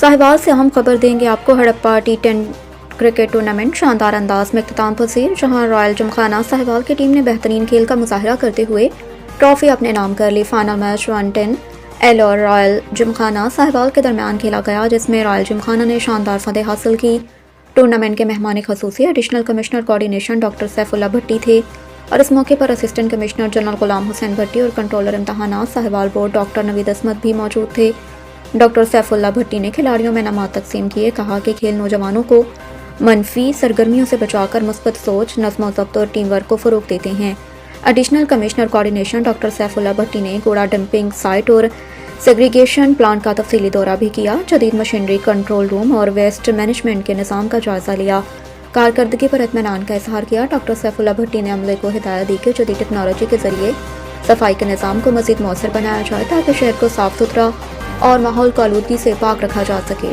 साहिवाल से अहम खबर देंगे आपको। हड़प्पा T10 क्रिकेट टूर्नामेंट शानदार अंदाज में इख्तिताम पसीर, जहां रॉयल जिमखाना साहिवाल की टीम ने बेहतरीन खेल का मुजाहरा करते हुए ट्रॉफी अपने नाम कर ली। फाइनल मैच 110 एल और रॉयल जिमखाना साहिवाल के दरमियान खेला गया, जिसमें रॉयल जिमखाना ने शानदार फतेह हासिल की। टूर्नामेंट के मेहमान खसूसी additional commissioner coordination doctor Saifullah Bhatti थे और इस मौके पर assistant commissioner general Ghulam Hussain Bhatti और कंट्रोलर इम्तहानात साहिवाल बोर्ड डॉक्टर नवीद असमत भी मौजूद थे। डॉक्टर सैफुल्लाह भट्टी ने खिलाड़ियों में इनामात तकसीम किए। कहा कि खेल नौजवानों को मनफी सरगर्मियों से बचाकर मुस्बत सोच, नज़्म व ज़ब्त और टीम वर्क को फ़रोग़ देते हैं। Additional commissioner coordination doctor Saifullah Bhatti ने कूड़ा डंपिंग साइट और सेग्रीगेशन प्लांट का तफसीली दौरा भी किया। जदीद मशीनरी, कंट्रोल रूम और वेस्ट मैनेजमेंट के निज़ाम का जायज़ा लिया। कारकर्दगी पर इत्मीनान का इजहार किया। डॉक्टर सैफुल्लाह भट्टी ने अमले को हिदायत दी कि जदीद टेक्नोलॉजी के ज़रिए सफाई के निज़ाम को मज़ीद मौसर बनाया जाए ताकि शहर को साफ़ सुथरा और माहौल को आलूदगी से पाक रखा जा सके।